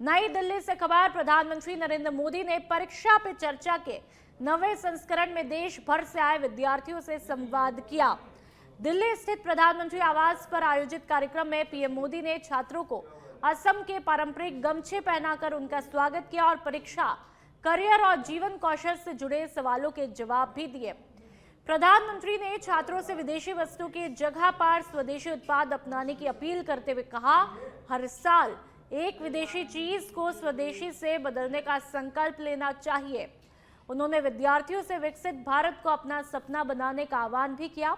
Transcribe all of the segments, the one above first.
नई दिल्ली से खबर। प्रधानमंत्री नरेंद्र मोदी ने परीक्षा पे चर्चा के नवे संस्करण में देश भर से आए विद्यार्थियों से संवाद किया। दिल्ली स्थित प्रधानमंत्री आवास पर आयोजित कार्यक्रम में पीएम मोदी ने छात्रों को असम के पारंपरिक गमछे पहनाकर उनका स्वागत किया और परीक्षा, करियर और जीवन कौशल से जुड़े सवालों के जवाब भी दिए। प्रधानमंत्री ने छात्रों से विदेशी वस्तु की जगह पर स्वदेशी उत्पाद अपनाने की अपील करते हुए कहा, हर साल एक विदेशी चीज को स्वदेशी से बदलने का संकल्प लेना चाहिए। उन्होंने विद्यार्थियों से विकसित भारत को अपना सपना बनाने का आह्वान भी किया।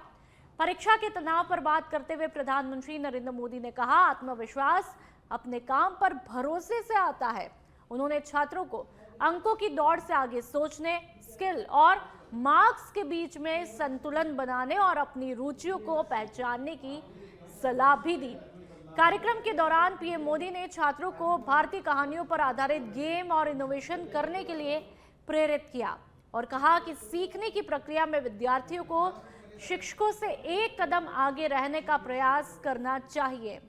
परीक्षा के तनाव पर बात करते हुए प्रधानमंत्री नरेंद्र मोदी ने कहा, आत्मविश्वास अपने काम पर भरोसे से आता है। उन्होंने छात्रों को अंकों की दौड़ से आगे सोचने, स्किल और मार्क्स के बीच में संतुलन बनाने और अपनी रुचियों को पहचानने की सलाह भी दी। कार्यक्रम के दौरान पीएम मोदी ने छात्रों को भारतीय कहानियों पर आधारित गेम और इनोवेशन करने के लिए प्रेरित किया और कहा कि सीखने की प्रक्रिया में विद्यार्थियों को शिक्षकों से एक कदम आगे रहने का प्रयास करना चाहिए।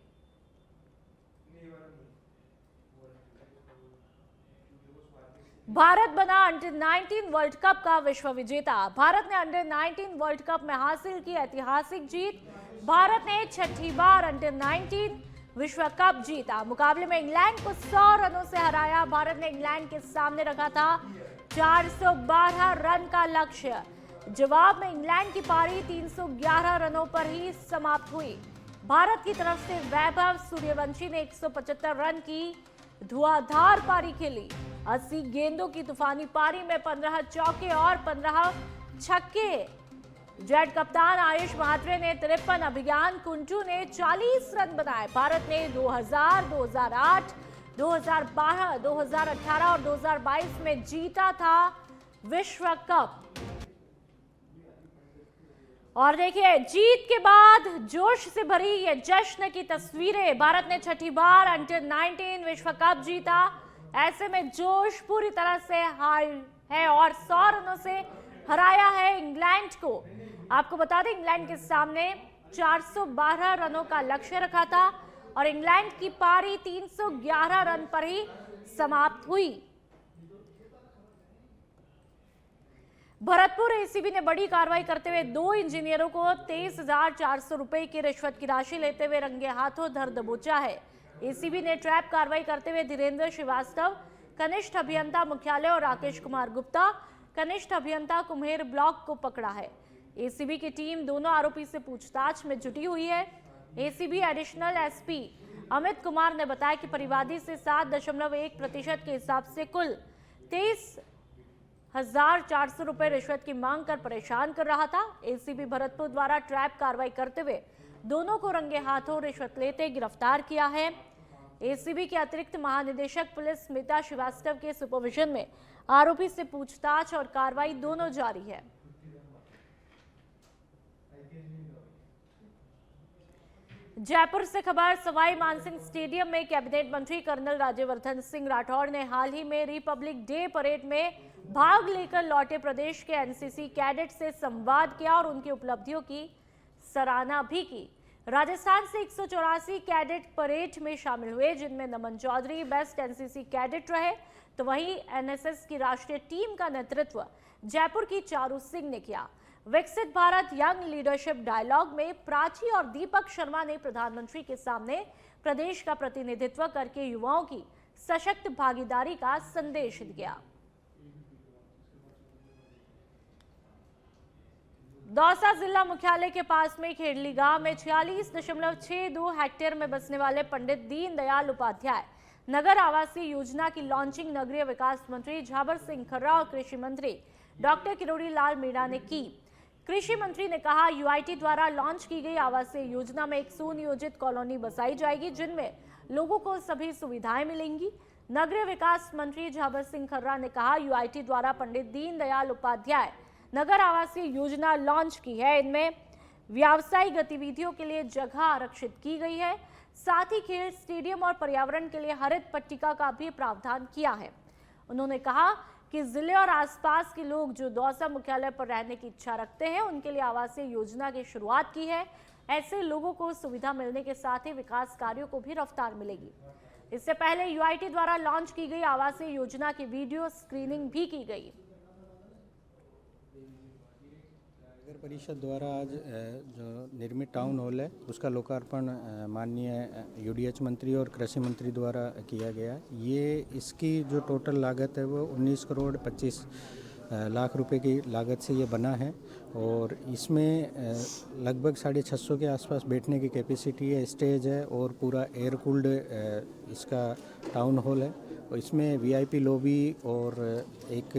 भारत बना अंडर 19 वर्ल्ड कप का विश्व विजेता। भारत ने अंडर 19 वर्ल्ड कप में हासिल की ऐतिहासिक जीत। भारत ने छठी बार अंडर 19 विश्व कप जीता। मुकाबले में इंग्लैंड को 100 रनों से हराया। भारत ने इंग्लैंड के सामने रखा था 412 रन का लक्ष्य। जवाब में इंग्लैंड की पारी 311 रनों पर ही समाप्त हुई। भारत की तरफ से वैभव सूर्यवंशी ने 175 रन की धुआंधार पारी खेली। 80 गेंदों की तूफानी पारी में 15 चौके और 15 छक्के। जेट कप्तान आयुष महात्रे ने 53, अभिज्ञान कुंटू ने 40 रन बनाए। भारत ने 2000, 2008, 2012, 2018 और 2022 में जीता था विश्व कप। और देखिए, जीत के बाद जोश से भरी ये जश्न की तस्वीरें। भारत ने छठी बार अंडर 19 विश्व कप जीता। ऐसे में जोश पूरी तरह से हाई है और 100 रनों से हराया है इंग्लैंड को। आपको बता दें, इंग्लैंड के सामने 412 रनों का लक्ष्य रखा था और इंग्लैंड की पारी 311 रन पर ही समाप्त हुई। भरतपुर एसीबी ने बड़ी कार्रवाई करते हुए 2 इंजीनियरों को 23,400 रुपए की रिश्वत की राशि लेते हुए रंगे हाथों धर दबोचा है। एसीबी ने ट्रैप कार्रवाई करते हुए धीरेन्द्र श्रीवास्तव, कनिष्ठ अभियंता मुख्यालय और राकेश कुमार गुप्ता, कनिष्ठ अभियंता कुम्हेर ब्लॉक को पकड़ा है। एसीबी की टीम दोनों आरोपी से पूछताछ में जुटी हुई है। ACB additional SP Amit Kumar ने बताया कि परिवादी से 7.1% के हिसाब से कुल 23,400 रुपए रिश्वत की मांग कर परेशान कर रहा था। एसीबी भरतपुर द्वारा ट्रैप कार्रवाई करते हुए दोनों को रंगे हाथों रिश्वत लेते गिरफ्तार किया है। एसीबी के अतिरिक्त महानिदेशक पुलिस स्मिता श्रीवास्तव के सुपरविजन में आरोपी से पूछताछ और कार्रवाई दोनों जारी है। जयपुर से खबर। सवाई मानसिंह स्टेडियम में कैबिनेट मंत्री कर्नल राज्यवर्धन सिंह राठौड़ ने हाल ही में रिपब्लिक डे परेड में भाग लेकर लौटे प्रदेश के एनसीसी कैडेट से संवाद किया और उनकी उपलब्धियों की सराहना भी की। राजस्थान से 184 कैडेट परेड में शामिल हुए, जिनमें नमन चौधरी बेस्ट एनसीसी कैडेट रहे, तो वहीं एनएसएस की राष्ट्रीय टीम का नेतृत्व जयपुर की चारू सिंह ने किया। विकसित भारत यंग लीडरशिप डायलॉग में प्राची और दीपक शर्मा ने प्रधानमंत्री के सामने प्रदेश का प्रतिनिधित्व करके युवाओं की सशक्त भागीदारी का संदेश दिया। दौसा जिला मुख्यालय के पास में खेड़ली गांव में 46.62 हेक्टेयर में बसने वाले पंडित दीनदयाल उपाध्याय नगर आवासीय योजना की लॉन्चिंग नगरीय विकास मंत्री झाबर सिंह खर्रा और कृषि मंत्री डॉक्टर किरोड़ी लाल मीणा ने की। कृषि मंत्री ने कहा, यूआईटी द्वारा लॉन्च की गई आवासीय योजना में एक सुनियोजित कॉलोनी बसाई जाएगी, जिनमें लोगों को सभी सुविधाएं मिलेंगी। नगरीय विकास मंत्री झाबर सिंह खर्रा ने कहा, यूआईटी द्वारा पंडित दीनदयाल उपाध्याय नगर आवासीय योजना लॉन्च की है। इनमें व्यावसायिक गतिविधियों के लिए जगह आरक्षित की गई है। साथ ही खेल स्टेडियम और पर्यावरण के लिए हरित पट्टिका का भी प्रावधान किया है। उन्होंने कहा कि जिले और आसपास के लोग जो दौसा मुख्यालय पर रहने की इच्छा रखते हैं, उनके लिए आवासीय योजना की शुरुआत की है। ऐसे लोगों को सुविधा मिलने के साथ ही विकास कार्यों को भी रफ्तार मिलेगी। इससे पहले यूआईटी द्वारा लॉन्च की गई आवासीय योजना की वीडियो स्क्रीनिंग भी की गई। नगर परिषद द्वारा आज जो निर्मित टाउन हॉल है उसका लोकार्पण माननीय यूडीएच मंत्री और कृषि मंत्री द्वारा किया गया। ये इसकी जो टोटल लागत है वो 19 करोड़ 25 लाख रुपए की लागत से ये बना है और इसमें लगभग 650 के आसपास बैठने की कैपेसिटी है, स्टेज है और पूरा एयर कूल्ड इसका टाउन हॉल है। और इसमें वीआईपी लॉबी और एक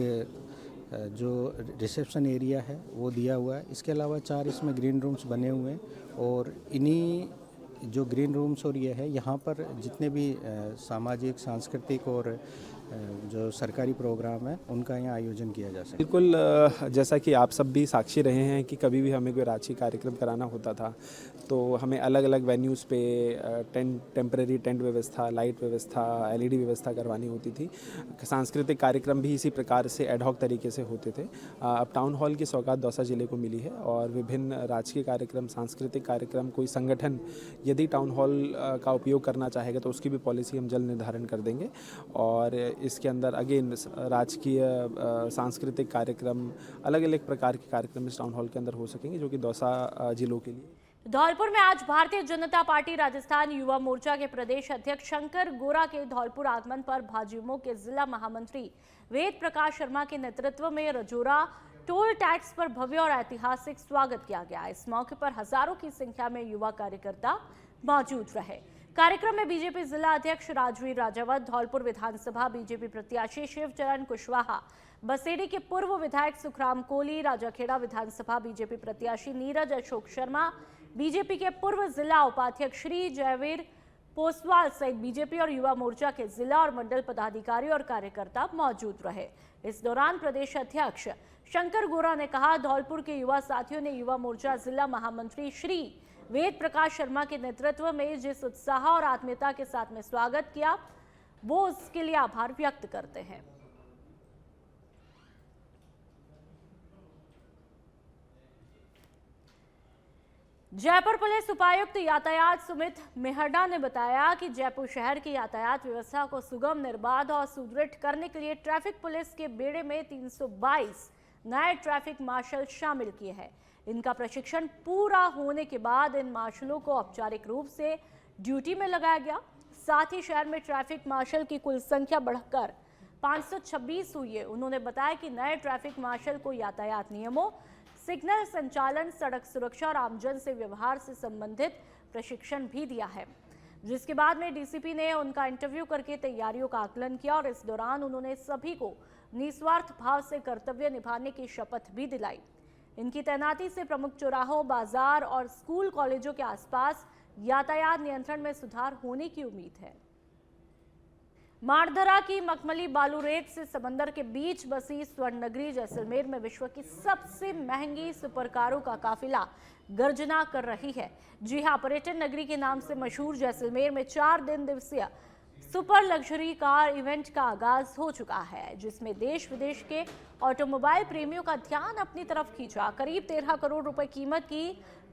जो रिसेप्शन एरिया है वो दिया हुआ है। इसके अलावा 4 इसमें ग्रीन रूम्स बने हुए हैं और इन्हीं जो ग्रीन रूम्स और ये है यहाँ पर जितने भी सामाजिक सांस्कृतिक और जो सरकारी प्रोग्राम है उनका यहाँ आयोजन किया जा सकता है। बिल्कुल, जैसा कि आप सब भी साक्षी रहे हैं कि कभी भी हमें कोई राजकीय कार्यक्रम कराना होता था तो हमें अलग अलग वेन्यूज़ पे टेम्परेरी टेंट व्यवस्था, लाइट व्यवस्था, एलईडी व्यवस्था करवानी होती थी। सांस्कृतिक कार्यक्रम भी इसी प्रकार से एडहॉक तरीके से होते थे। अब टाउन हॉल की सौगात दौसा जिले को मिली है और विभिन्न राजकीय कार्यक्रम, सांस्कृतिक कार्यक्रम, कोई संगठन यदि टाउन हॉल का उपयोग करना चाहेगा तो उसकी भी पॉलिसी हम जल्द निर्धारण कर देंगे और इसके अंदर अगेन राजकीय सांस्कृतिक कार्यक्रम, अलग अलग प्रकार के कार्यक्रम इस टाउन हॉल के अंदर हो सकेंगे जो कि दौसा जिलों के लिए। धौलपुर में आज भारतीय जनता पार्टी राजस्थान युवा मोर्चा के प्रदेश अध्यक्ष शंकर गोरा के धौलपुर आगमन पर भाजयुमो के जिला महामंत्री वेद प्रकाश शर्मा के नेतृत्व में रजौरा टोल टैक्स पर भव्य और ऐतिहासिक स्वागत किया गया। इस मौके पर हजारों की संख्या में युवा कार्यकर्ता मौजूद रहे। कार्यक्रम में बीजेपी जिला अध्यक्ष राजवीर राजावत, धौलपुर विधानसभा बीजेपी प्रत्याशी शिवचरण कुशवाहा, बसेड़ी के पूर्व विधायक सुखराम कोहली, राजाखेड़ा विधानसभा बीजेपी प्रत्याशी नीरज अशोक शर्मा, बीजेपी के पूर्व जिला उपाध्यक्ष श्री जयवीर पोसवाल सहित बीजेपी और युवा मोर्चा के जिला और मंडल पदाधिकारी और कार्यकर्ता मौजूद रहे। इस दौरान प्रदेश अध्यक्ष शंकर गोरा ने कहा, धौलपुर के युवा साथियों ने युवा मोर्चा जिला महामंत्री श्री वेद प्रकाश शर्मा के नेतृत्व में जिस उत्साह और आत्मीयता के साथ में स्वागत किया वो उसके लिए आभार व्यक्त करते हैं। जयपुर पुलिस उपायुक्त यातायात सुमित मेहरडा ने बताया कि जयपुर शहर की यातायात व्यवस्था को सुगम, निर्बाध और सुदृढ़ करने के लिए ट्रैफिक पुलिस के बेड़े में 322 नए ट्रैफिक मार्शल शामिल किए हैं। इनका प्रशिक्षण पूरा होने के बाद इन मार्शलों को औपचारिक रूप से ड्यूटी में लगाया गया। साथ ही शहर में ट्रैफिक मार्शल की कुल संख्या बढ़कर 526 हुई है। उन्होंने बताया कि नए ट्रैफिक मार्शल को यातायात नियमों, सिग्नल संचालन, सड़क सुरक्षा और आमजन से व्यवहार से संबंधित प्रशिक्षण भी दिया है, जिसके बाद में डीसीपी ने उनका इंटरव्यू करके तैयारियों का आकलन किया और इस दौरान उन्होंने सभी को निस्वार्थ भाव से कर्तव्य निभाने की शपथ भी दिलाई। इनकी तैनाती से प्रमुख चौराहों, बाजार और स्कूल कॉलेजों के आसपास यातायात नियंत्रण में सुधार होने की उम्मीद है। मारधरा की मखमली बालू रेत से समंदर के बीच बसी स्वर्ण नगरी जैसलमेर में विश्व की सबसे महंगी सुपर कारों का काफिला गर्जना कर रही है। जी हां, पर्यटन नगरी के नाम से मशहूर जैसलमेर में 4 दिन दिवसीय सुपर लग्जरी कार इवेंट का आगाज हो चुका है, जिसमें देश विदेश के ऑटोमोबाइल प्रेमियों का ध्यान अपनी तरफ खींचा। करीब 13 करोड़ रुपए कीमत की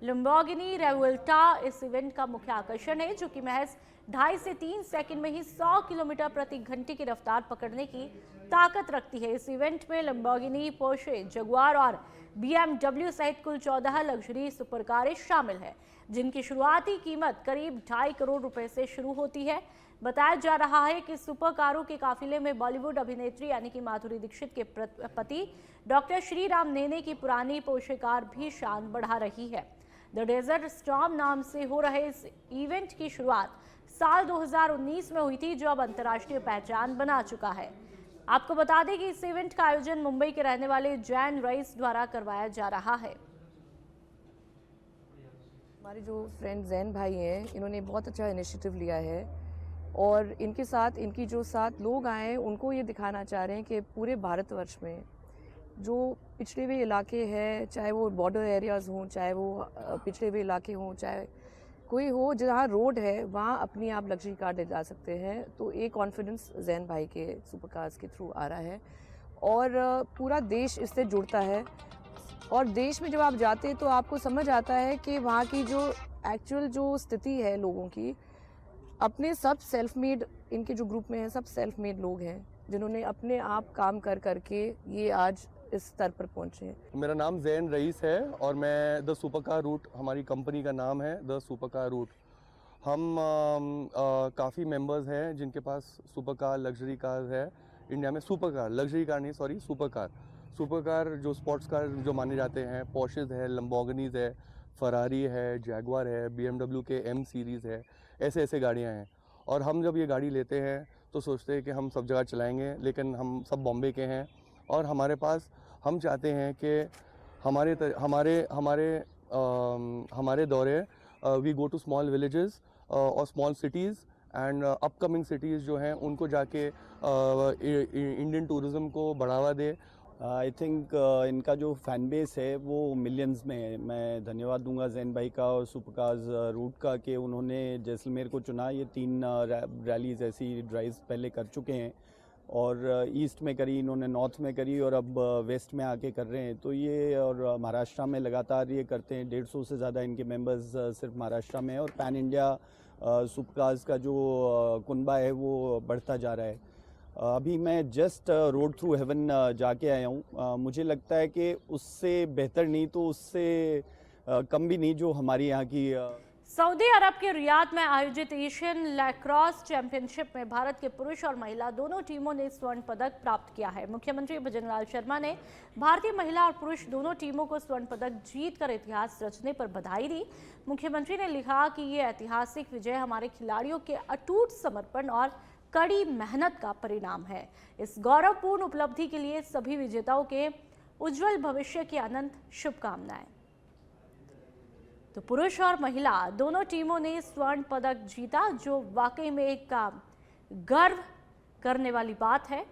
लैम्बोर्गिनी रेवोल्टा इस इवेंट का मुख्य आकर्षण है, जो कि महज 2.5 से 3 सेकंड में ही 100 किलोमीटर प्रति घंटे की रफ्तार पकड़ने की ताकत रखती है। इस इवेंट में लैम्बोर्गिनी, पोर्शे, जगुआर और BMW सहित कुल 14 लग्जरी सुपर कारें शामिल है, जिनकी शुरुआती कीमत करीब 2.5 करोड़ रुपए से शुरू होती है। बताया जा रहा है कि सुपर कारों के काफिले में बॉलीवुड अभिनेत्री यानी कि माधुरी दीक्षित के पति डॉक्टर श्रीराम नेने की पुरानी पोर्शे कार भी शान बढ़ा रही है। द डेजर्ट स्टॉर्म नाम से हो रहे इस इवेंट की शुरुआत साल 2019 में हुई थी, जो अब अंतर्राष्ट्रीय पहचान बना चुका है। आपको बता दें कि इस इवेंट का आयोजन मुंबई के रहने वाले जैन रईस द्वारा करवाया जा रहा है। हमारे जो फ्रेंड जैन भाई हैं, इन्होंने बहुत अच्छा इनिशिएटिव लिया है और इनके साथ इनकी जो 7 लोग आए हैं उनको ये दिखाना चाह रहे हैं कि पूरे भारतवर्ष में जो पिछड़े हुए इलाके हैं, चाहे वो बॉर्डर एरियाज़ हों, चाहे वो पिछड़े हुए इलाके हों, चाहे कोई हो जहाँ रोड है, वहाँ अपनी आप लग्जरी कार ले जा सकते हैं। तो एक कॉन्फिडेंस जैन भाई के सुपर कार्स के थ्रू आ रहा है और पूरा देश इससे जुड़ता है। और देश में जब आप जाते हैं तो आपको समझ आता है कि वहाँ की जो एक्चुअल जो स्थिति है लोगों की, अपने सब सेल्फ मेड इनके जो ग्रुप में हैं सब सेल्फ मेड लोग हैं जिन्होंने अपने आप काम कर करके ये आज इस स्तर पर पहुंचे हैं। मेरा नाम जैन रईस है और मैं द सुपर कार रूट, हमारी कंपनी का नाम है द सुपर कार रूट। हम काफ़ी मेंबर्स हैं जिनके पास सुपर कार, लग्जरी कार है इंडिया में। सुपर कार, लग्जरी कार नहीं, सॉरी, सुपर कार जो स्पोर्ट्स कार जो माने जाते हैं, पोर्शेज है, लंबोर्गिनीज है, फरारी है, जैगवार है, BMW के M सीरीज़ है, ऐसे गाड़ियाँ हैं। और हम जब ये गाड़ी लेते हैं तो सोचते हैं कि हम सब जगह चलाएंगे, लेकिन हम सब बॉम्बे के हैं और हमारे पास, हम चाहते हैं कि हमारे दौरे we go to small villages और small cities and upcoming cities जो हैं उनको जाके इंडियन टूरिज़्म को बढ़ावा दे। आई थिंक इनका जो फ़ैन बेस है वो मिलियंस में है। मैं धन्यवाद दूंगा जैन भाई का और सुपरकार्स रूट का कि उन्होंने जैसलमेर को चुना। ये 3 रैलीज़ ऐसी ड्राइव्स पहले कर चुके हैं और ईस्ट में करी इन्होंने, नॉर्थ में करी और अब वेस्ट में आके कर रहे हैं। तो ये, और महाराष्ट्र में लगातार ये करते हैं। 150 से ज़्यादा इनके मेंबर्स सिर्फ महाराष्ट्र में है और पैन इंडिया सुपरकार्स का जो कुनबा है वो बढ़ता जा रहा है। अभी मैं जस्ट रोड थ्रू हेवन जाके आया हूँ। मुझे लगता है कि उससे बेहतर नहीं तो उससे कम भी नहीं जो हमारी यहाँ की सऊदी अरब के रियाद में आयोजित एशियन लैक्रोस चैंपियनशिप में भारत के पुरुष और महिला दोनों टीमों ने स्वर्ण पदक प्राप्त किया है। मुख्यमंत्री भजनलाल शर्मा ने भारतीय महिला और पुरुष दोनों टीमों को स्वर्ण पदक जीतकर इतिहास रचने पर बधाई दी। मुख्यमंत्री ने लिखा कि ये ऐतिहासिक विजय हमारे खिलाड़ियों के अटूट समर्पण और कड़ी मेहनत का परिणाम है। इस गौरवपूर्ण उपलब्धि के लिए सभी विजेताओं के उज्जवल भविष्य की अनंत शुभकामनाएं। तो पुरुष और महिला दोनों टीमों ने स्वर्ण पदक जीता, जो वाकई में एक गर्व करने वाली बात है।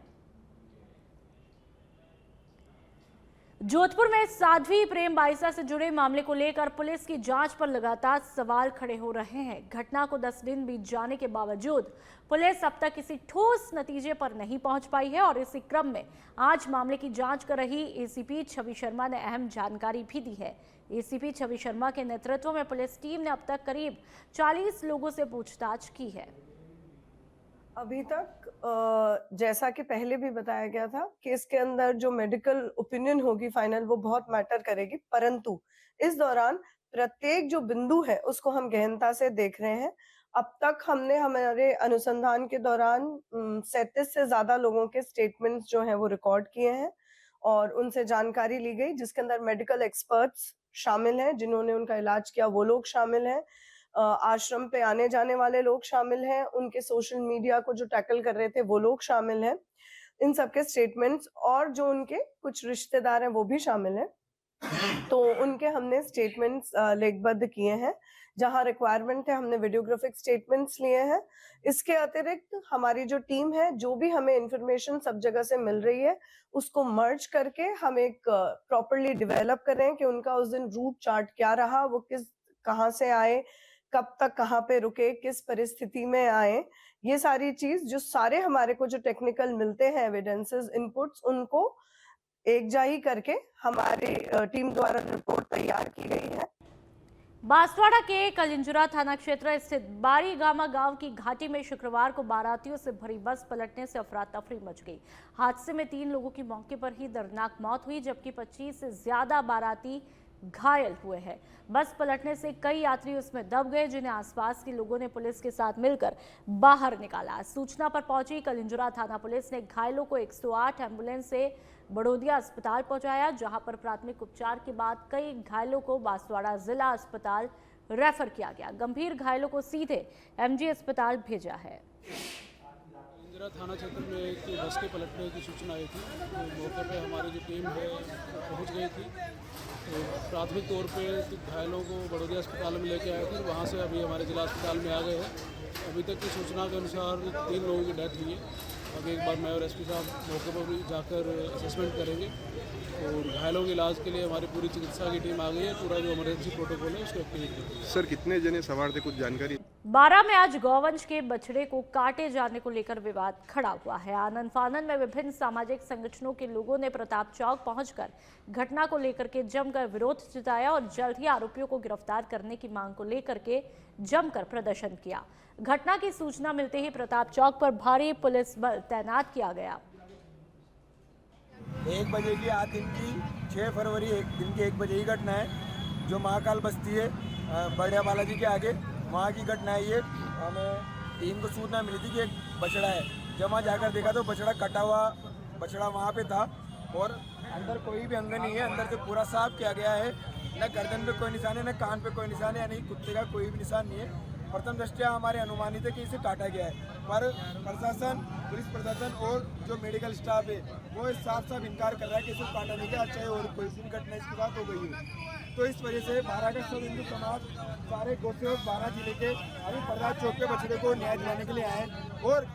जोधपुर में साध्वी प्रेम बाइसा से जुड़े मामले को लेकर पुलिस की जांच पर लगातार सवाल खड़े हो रहे हैं। घटना को 10 दिन बीत जाने के बावजूद पुलिस अब तक किसी ठोस नतीजे पर नहीं पहुंच पाई है और इसी क्रम में आज मामले की जांच कर रही एसीपी छवि शर्मा ने अहम जानकारी भी दी है। एसीपी छवि शर्मा के नेतृत्व में पुलिस टीम ने अब तक करीब 40 लोगों से पूछताछ की है। अभी तक जैसा कि पहले भी बताया गया था कि इसके अंदर जो मेडिकल ओपिनियन होगी फाइनल, वो बहुत मैटर करेगी, परंतु इस दौरान प्रत्येक जो बिंदु है उसको हम गहनता से देख रहे हैं। अब तक हमने हमारे अनुसंधान के दौरान 37 से ज्यादा लोगों के स्टेटमेंट्स जो हैं वो रिकॉर्ड किए हैं और उनसे जानकारी ली गई, जिसके अंदर मेडिकल एक्सपर्ट्स शामिल हैं जिन्होंने उनका इलाज किया, वो लोग शामिल हैं, आश्रम पे आने जाने वाले लोग शामिल हैं, उनके सोशल मीडिया को जो टैकल कर रहे थे वो लोग शामिल हैं, इन सबके स्टेटमेंट्स, और जो उनके कुछ रिश्तेदार हैं वो भी शामिल हैं। तो उनके हमने स्टेटमेंट्स लेखबद्ध किए हैं। जहां रिक्वायरमेंट है हमने वीडियोग्राफिक स्टेटमेंट्स लिए हैं। इसके अतिरिक्त हमारी जो टीम है, जो भी हमें इंफॉर्मेशन सब जगह से मिल रही है, उसको मर्ज करके हम एक प्रॉपरली डेवलप कर रहे हैं कि उनका उस दिन रूट चार्ट क्या रहा, वो कहाँ से आए, कब तक कहाँ पे रुके, किस परिस्थिति में आए। ये सारी चीज जो सारे हमारे को जो टेक्निकल मिलते हैं एविडेंसेस, इनपुट्स, उनको एकजाही करके हमारी टीम द्वारा रिपोर्ट तैयार की गई है। बांसवाड़ा के कलिंजुरा थाना क्षेत्र स्थित बारीगामा गांव की घाटी में शुक्रवार को बारातियों से भरी बस पलटने से अफरा तफरी मच गई। हादसे में 3 लोगों की मौके पर ही दर्दनाक मौत हुई, जबकि 25 से ज्यादा बाराती घायल हुए हैं। बस पलटने से कई यात्री उसमें दब गए, जिन्हें आसपास के लोगों ने पुलिस के साथ मिलकर बाहर निकाला। सूचना पर पहुंची कलिंजुरा थाना पुलिस ने घायलों को 108 एम्बुलेंस से बड़ौदिया अस्पताल पहुंचाया, जहां पर प्राथमिक उपचार के बाद कई घायलों को बांसवाड़ा जिला अस्पताल रेफर किया गया। गंभीर घायलों को सीधे MG अस्पताल भेजा है। कलिंजुरा थाना क्षेत्र में एक बस के पलटने की सूचना आई थी, तो मौके पे हमारी जो टीम है पहुंच गई थी। तो प्राथमिक तौर पे घायलों को बड़ौदिया अस्पताल में लेके आए थे, वहाँ से अभी हमारे जिला अस्पताल में आ गए हैं। अभी तक की सूचना के अनुसार 3 लोगों की डेथ हुई है। अभी एक बार मैं और SP साहब मौके पर भी जाकर असेसमेंट करेंगे और घायलों के इलाज के लिए हमारी पूरी चिकित्सा की टीम आ गई है। पूरा जो इमरजेंसी प्रोटोकॉल है उसको एक्टिवेट कर दिया। सर कितने जने सवार थे, कुछ जानकारी? बारां में आज गौवंश के बछड़े को काटे जाने को लेकर विवाद खड़ा हुआ है। आनन फानन में विभिन्न सामाजिक संगठनों के लोगों ने प्रताप चौक पहुंचकर घटना को लेकर के जमकर विरोध जताया और जल्द ही आरोपियों को गिरफ्तार करने की मांग को लेकर के जमकर प्रदर्शन किया। घटना की सूचना मिलते ही प्रताप चौक पर भारी पुलिस बल तैनात किया गया। 1 बजे की आज दिन की 6 फरवरी दिन की 1 बजे की घटना है, जो महाकाल बस्ती है बड़िया बालाजी के आगे, वहाँ की घटना है ये। हमें टीम को सूचना मिली थी कि एक बछड़ा है। जब वहाँ जाकर देखा तो बछड़ा कटा हुआ बछड़ा वहाँ पे था और अंदर कोई भी अंग नहीं है, अंदर से पूरा साफ किया गया है। न गर्दन पे कोई निशान है, न कान पे कोई निशान है, यानी कुत्ते का कोई भी निशान नहीं है। प्रथम दृष्टया हमारे अनुमानित है कि इसे काटा गया है, पर प्रशासन, पुलिस प्रशासन और जो मेडिकल स्टाफ है वो साफ साफ इनकार कर रहा है कि इसे काटा नहीं गया, चाहे और कोई भी घटना इसके साथ हो गई है। तो इस वजह से बारह का सब हिंदू समाज सारे गोसेवक 12 जिले के अभी प्रताप चौक के बछड़े को न्याय दिलाने के लिए आए। और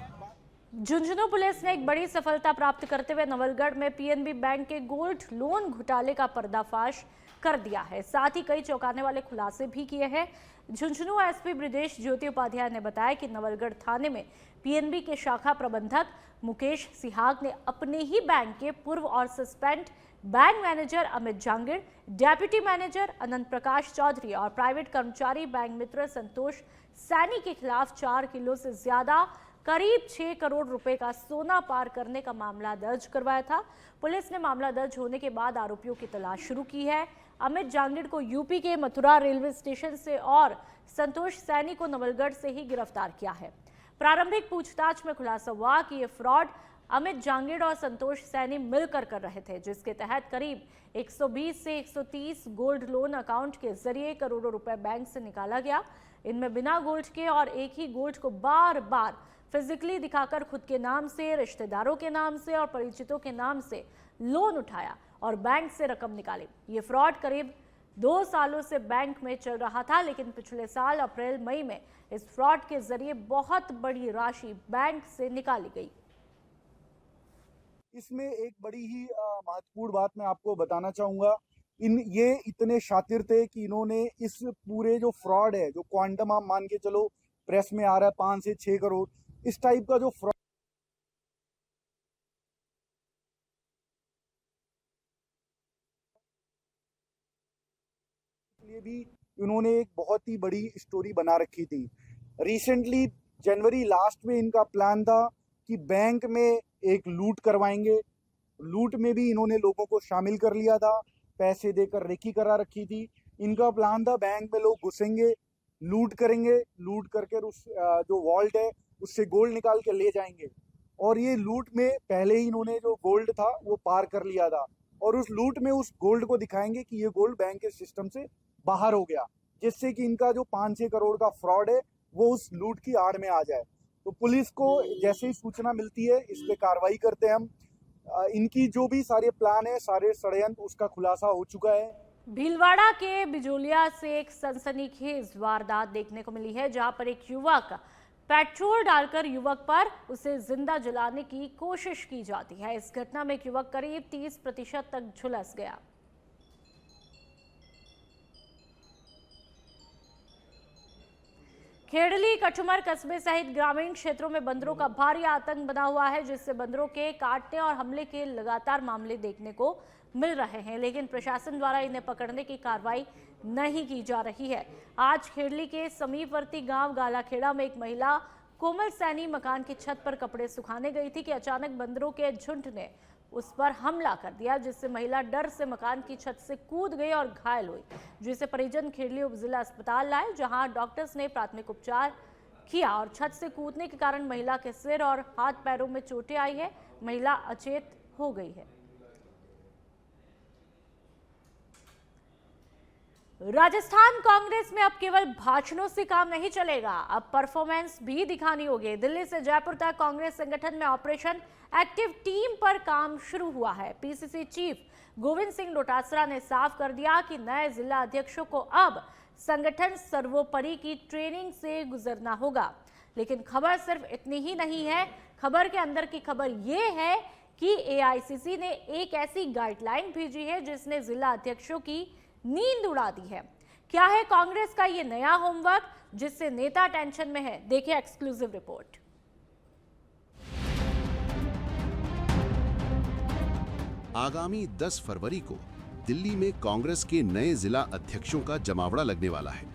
झुंझुनू पुलिस ने एक बड़ी सफलता प्राप्त करते हुए नवलगढ़ में पीएनबी बैंक के गोल्ड लोन घोटाले का पर्दाफाश कर दिया है। साथ ही कई चौंकाने वाले खुलासे भी किए हैं। झुंझुनू एसपी ब्रजेश ज्योति उपाध्याय ने बताया कि नवलगढ़ थाने में पीएनबी के शाखा प्रबंधक मुकेश सिहाग ने अपने ही बैंक के पूर्व और suspend bank manager Amit Jangid, deputy manager Anant Prakash Chaudhary और प्राइवेट कर्मचारी बैंक मित्र संतोष सैनी के खिलाफ 4 किलो से ज्यादा करीब 6 करोड़ रुपए का सोना पार करने का मामला दर्ज करवाया था। पुलिस ने मामला दर्ज होने के बाद आरोपियों की तलाश शुरू की है। अमित जांगिड़ को यूपी के मथुरा रेलवे स्टेशन से और संतोष सैनी को नवलगढ़ से ही गिरफ्तार किया है। प्रारंभिक पूछताछ में खुलासा हुआ कि ये फ्रॉड अमित जांगिड़ और संतोष सैनी मिलकर कर रहे थे, जिसके तहत करीब 120 से 130 गोल्ड लोन अकाउंट के जरिए करोड़ों रुपए बैंक से निकाला गया। इनमें बिना गोल्ड के और एक ही गोल्ड को बार बार फिजिकली दिखाकर खुद के नाम से, रिश्तेदारों के नाम से और परिचितों के नाम से लोन उठाया और बैंक से रकम निकाली। ये फ्रॉड करीब 2 सालों से बैंक में चल रहा था, लेकिन पिछले साल अप्रैल मई में इस फ्रॉड के जरिए बहुत बड़ी राशि बैंक से निकाली गई। इसमें एक बड़ी ही महत्वपूर्ण बात मैं आपको बताना चाहूँगा। ये इतने शातिर थे कि इन्होंने इस पूरे जो फ्रॉड है, जो क्वांटम आप मान के चलो प्रेस में आ रहा है 5 से 6 करोड़, इस टाइप का जो फ्रॉड लिए भी इन्होंने एक बहुत ही बड़ी स्टोरी बना रखी थी। रिसेंटली जनवरी लास्ट में इनका प्लान था कि बैंक में एक लूट करवाएंगे। लूट में भी इन्होंने लोगों को शामिल कर लिया था, पैसे देकर रेकी करा रखी थी। इनका प्लान था बैंक में लोग घुसेंगे, लूट करेंगे, लूट करके उस जो वॉल्ट है उससे गोल्ड निकाल के ले जाएंगे। और ये लूट में पहले ही इन्होंने जो गोल्ड था वो पार कर लिया था और उस लूट में उस गोल्ड को दिखाएंगे कि ये गोल्ड बैंक के सिस्टम से बाहर हो गया, जिससे कि इनका जो 5-6 करोड़ का फ्रॉड है वो उस लूट की आड़ में आ जाए। तो पुलिस को जैसे ही सूचना मिलती है इस पे कार्रवाई करते हैं हम। इनकी जो भी सारे प्लान है, सारे षड्यंत्र, उसका खुलासा हो चुका है। भीलवाड़ा के बिजोलिया से एक सनसनीखेज वारदात देखने को मिली है, जहां पर एक युवक पेट्रोल डालकर युवक पर उसे जिंदा जलाने की कोशिश की जाती है। इस घटना में एक युवक करीब 30% तक झुलस गया। खेड़ली, कठुमर कस्बे सहित ग्रामीण क्षेत्रों में बंदरों का भारी आतंक बना हुआ है, जिससे बंदरों के काटने और हमले के लगातार मामले देखने को मिल रहे हैं, लेकिन प्रशासन द्वारा इन्हें पकड़ने की कार्रवाई नहीं की जा रही है। आज खेड़ली के समीपवर्ती गांव गालाखेड़ा में एक महिला कोमल सैनी मकान की छत पर कपड़े सुखाने गई थी कि अचानक बंदरों के झुंड ने उस पर हमला कर दिया, जिससे महिला डर से मकान की छत से कूद गई और घायल हुई, जिसे परिजन खेड़ली उप जिला अस्पताल लाए, जहां डॉक्टर्स ने प्राथमिक उपचार किया और छत से कूदने के कारण महिला के सिर और हाथ पैरों में चोटें आई है। महिला अचेत हो गई है। राजस्थान कांग्रेस में अब केवल भाषणों से काम नहीं चलेगा, अब परफॉर्मेंस भी दिखानी होगी। दिल्ली से जयपुर तक कांग्रेस संगठन में ऑपरेशन एक्टिव टीम पर काम शुरू हुआ है। पीसीसी चीफ गोविंद सिंह डोटासरा ने साफ कर दिया कि नए जिला अध्यक्षों को अब संगठन सर्वोपरि की ट्रेनिंग से गुजरना होगा। लेकिन खबर सिर्फ इतनी ही नहीं है, खबर के अंदर की खबर ये है कि एआईसीसी ने एक ऐसी गाइडलाइन भेजी है जिसने जिला अध्यक्षों की नींद उड़ा दी है। क्या है कांग्रेस का ये नया होमवर्क जिससे नेता टेंशन में है? देखिए एक्सक्लूसिव रिपोर्ट। आगामी 10 फरवरी को दिल्ली में कांग्रेस के नए जिला अध्यक्षों का जमावड़ा लगने वाला है।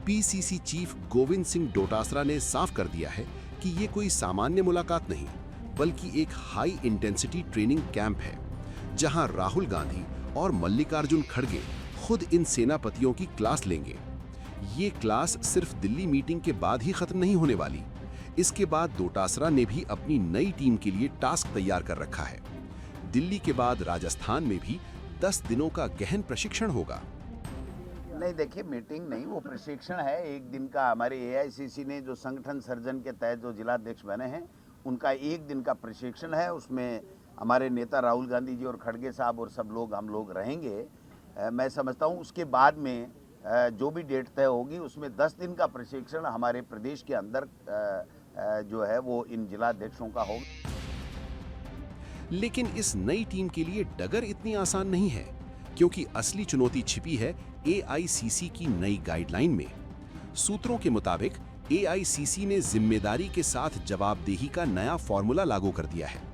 पीसीसी चीफ गोविंद सिंह डोटासरा ने साफ कर दिया है कि ये कोई सामान्य मुलाकात नहीं, बल्कि एक हाई इंटेंसिटी ट्रेनिंग कैंप है, जहां राहुल गांधी और मल्लिकार्जुन खड़गे खुद इन सेनापतियों की क्लास लेंगे। ये क्लास सिर्फ दिल्ली मीटिंग के बाद ही खत्म नहीं होने वाली। इसके बाद डोटासरा ने भी अपनी नई टीम के लिए टास्क तैयार कर रखा है। दिल्ली के बाद राजस्थान में भी 10 दिनों का गहन प्रशिक्षण होगा। नहीं, देखिए, मीटिंग नहीं, वो प्रशिक्षण है। एक दिन का हमारे एआईसीसी ने जो संगठन सर्जन के तहत जो जिलाध्यक्ष बने हैं उनका एक दिन का प्रशिक्षण है। उसमें हमारे नेता राहुल गांधी जी और खड़गे साहब और सब लोग, हम लोग रहेंगे। मैं समझता हूँ उसके बाद में जो भी डेट तय होगी उसमें 10 दिन का प्रशिक्षण हमारे प्रदेश के अंदर जो है वो इन जिलाध्यक्षों का होगा। लेकिन इस नई टीम के लिए डगर इतनी आसान नहीं है, क्योंकि असली चुनौती छिपी है एआईसीसी की नई गाइडलाइन में। सूत्रों के मुताबिक एआईसीसी ने जिम्मेदारी के साथ जवाबदेही का नया फॉर्मूला लागू कर दिया है।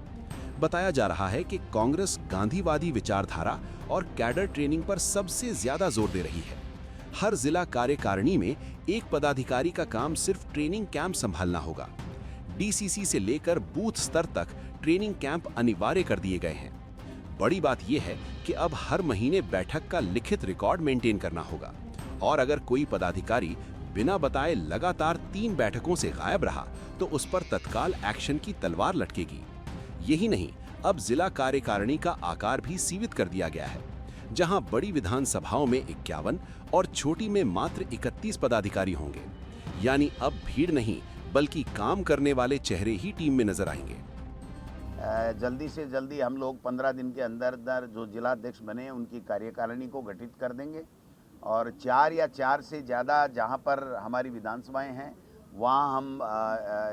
बताया जा रहा है कि कांग्रेस गांधीवादी विचारधारा और कैडर ट्रेनिंग पर सबसे ज्यादा जोर दे रही है। हर जिला कार्यकारिणी में एक पदाधिकारी का काम सिर्फ ट्रेनिंग कैंप संभालना होगा। डीसीसी से लेकर बूथ स्तर तक ट्रेनिंग कैंप अनिवार्य कर दिए गए हैं। बड़ी बात यह है कि अब हर महीने बैठक का लिखित रिकॉर्ड मेंटेन करना होगा, और अगर कोई पदाधिकारी बिना बताए लगातार 3 बैठकों से गायब रहा तो उस पर तत्काल एक्शन की तलवार लटकेगी। यही नहीं, अब जिला कार्यकारिणी का आकार भी सीमित कर दिया गया है, जहां बड़ी विधानसभाओं में 51 और छोटी में मात्र 31 पदाधिकारी होंगे। यानी अब भीड़ नहीं, बल्कि काम करने वाले चेहरे ही टीम में नजर आएंगे। जल्दी से जल्दी हम लोग 15 दिन के अंदर जो जिलाध्यक्ष बने हैं उनकी कार्यकारिणी को गठित कर देंगे, और 4 या 4 से ज़्यादा जहां पर हमारी विधानसभाएं हैं वहां हम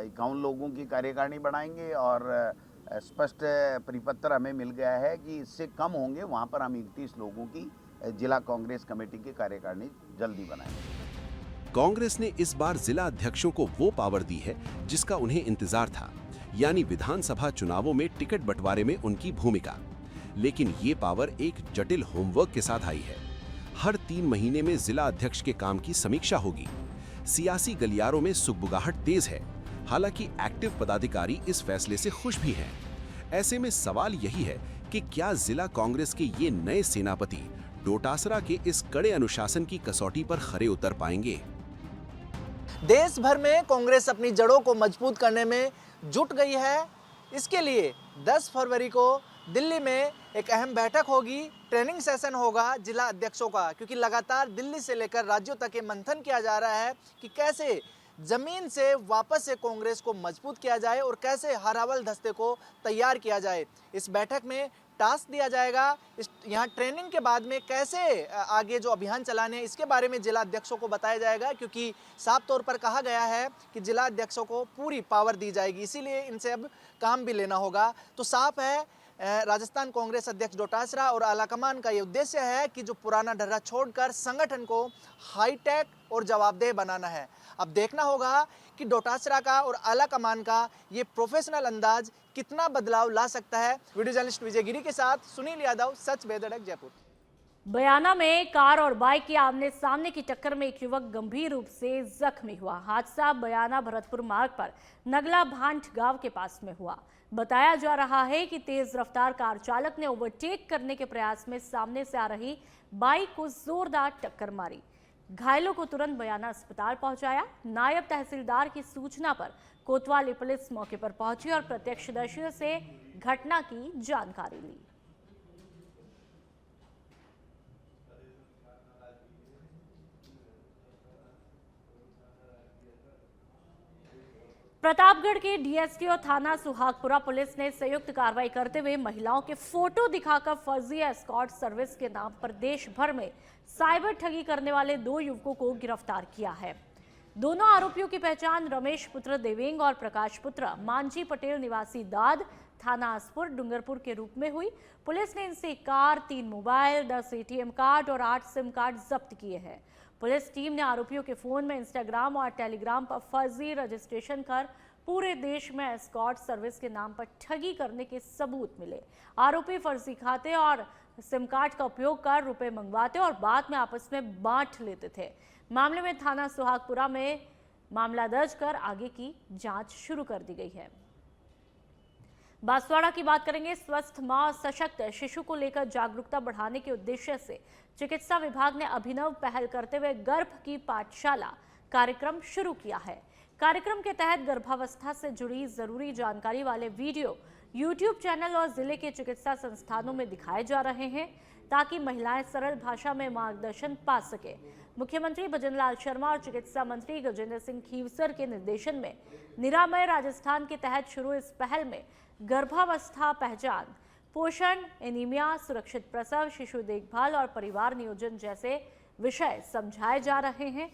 51 लोगों की कार्यकारिणी बनाएंगे, और स्पष्ट परिपत्र हमें मिल गया है कि इससे कम होंगे, वहां पर हम 31 लोगों की जिला कांग्रेस कमेटी की कार्यकारिणी जल्दी बनाएंगे। कांग्रेस ने इस बार जिला अध्यक्षों को वो पावर दी है जिसका उन्हें इंतजार था, यानी विधानसभा चुनावों में टिकट बंटवारे में उनकी भूमिका। लेकिन ये पावर एक जटिल होमवर्क के साथ आई है। हर 3 महीने में जिला अध्यक्ष के काम की समीक्षा होगी। सियासी गलियारों में सुगबुगाहट तेज है, हालांकि एक्टिव पदाधिकारी इस फैसले से खुश भी हैं। ऐसे में सवाल यही है कि क्या जिला कांग्रेस के ये नए सेनापति डोटासरा के इस कड़े अनुशासन की कसौटी पर खरे उतर पाएंगे? देश भर में कांग्रेस अपनी जड़ों को मजबूत करने में जुट गई है। इसके लिए 10 फरवरी को दिल्ली में एक अहम बैठक होगी, ट्रेनिंग सेशन होगा जिला अध्यक्षों का, क्योंकि लगातार दिल्ली से लेकर राज्यों तक ये मंथन किया जा रहा है कि कैसे जमीन से वापस से कांग्रेस को मजबूत किया जाए और कैसे हरावल दस्ते को तैयार किया जाए। इस बैठक में टास्क दिया जाएगा, यहाँ ट्रेनिंग के बाद में कैसे आगे जो अभियान चलाने हैं इसके बारे में जिला अध्यक्षों को बताया जाएगा, क्योंकि साफ तौर पर कहा गया है कि जिला अध्यक्षों को पूरी पावर दी जाएगी, इसीलिए इनसे अब काम भी लेना होगा। तो साफ है, राजस्थान कांग्रेस अध्यक्ष डोटासरा और आलाकमान का ये उद्देश्य है कि जो पुराना ढर्रा छोड़कर संगठन को हाईटेक और जवाबदेह बनाना है। अब देखना होगा कि डोटासरा का और आलाकमान का ये प्रोफेशनल अंदाज कितना बदलाव ला सकता है। वीडियो जर्नलिस्ट विजय गिरी के साथ सुनील यादव, सच बेधड़क, जयपुर। बयाना में कार और बाइक की आमने सामने की टक्कर में एक युवक गंभीर रूप से जख्मी हुआ। हादसा बयाना भरतपुर मार्ग पर नगला भांट गांव के पास में हुआ। बताया जा रहा है कि तेज रफ्तार कार चालक ने ओवरटेक करने के प्रयास में सामने से आ रही बाइक को जोरदार टक्कर मारी। घायलों को तुरंत बयाना अस्पताल पहुंचाया। नायब तहसीलदार की सूचना पर कोतवाली पुलिस मौके पर पहुंची और प्रत्यक्षदर्शियों से घटना की जानकारी ली। प्रतापगढ़ के डीएसटी और थाना सुहागपुरा पुलिस ने संयुक्त कार्रवाई करते हुए महिलाओं के फोटो दिखाकर फर्जी एस्कॉर्ट सर्विस के नाम पर देश भर में साइबर ठगी करने वाले 2 युवकों को गिरफ्तार किया है। दोनों आरोपियों की पहचान रमेश पुत्र देवेंग और प्रकाश पुत्र मांझी पटेल निवासी दाद थाना आसपुर डूंगरपुर के रूप में हुई। पुलिस ने इनसे एक कार, 3 मोबाइल, 10 एटीएम कार्ड और 8 सिम कार्ड जब्त किए हैं। पुलिस टीम ने आरोपियों के फोन में इंस्टाग्राम और टेलीग्राम पर फर्जी रजिस्ट्रेशन कर पूरे देश में एस्कॉर्ट सर्विस के नाम पर ठगी करने के सबूत मिले। आरोपी फर्जी खाते और सिम कार्ड का उपयोग कर रुपए मंगवाते और बाद में आपस में बांट लेते थे। मामले में थाना सुहागपुरा में मामला दर्ज कर आगे की जांच शुरू कर दी गई है। बांसवाड़ा की बात करेंगे। स्वस्थ मां और सशक्त शिशु को लेकर जागरूकता बढ़ाने के उद्देश्य से चिकित्सा विभाग ने अभिनव पहल करते हुए गर्भ की पाठशाला कार्यक्रम शुरू किया है। कार्यक्रम के तहत गर्भावस्था से जुड़ी जरूरी जानकारी वाले वीडियो YouTube चैनल और जिले के चिकित्सा संस्थानों में दिखाए जा रहे हैं ताकि महिलाएं सरल भाषा में मार्गदर्शन पा सके। मुख्यमंत्री भजनलाल शर्मा और चिकित्सा मंत्री गजेंद्र सिंह खीवसर के निर्देशन में निरामय राजस्थान के तहत शुरू इस पहल में गर्भावस्था पहचान, पोषण, एनीमिया, सुरक्षित प्रसव, शिशु देखभाल और परिवार नियोजन जैसे विषय समझाए जा रहे हैं।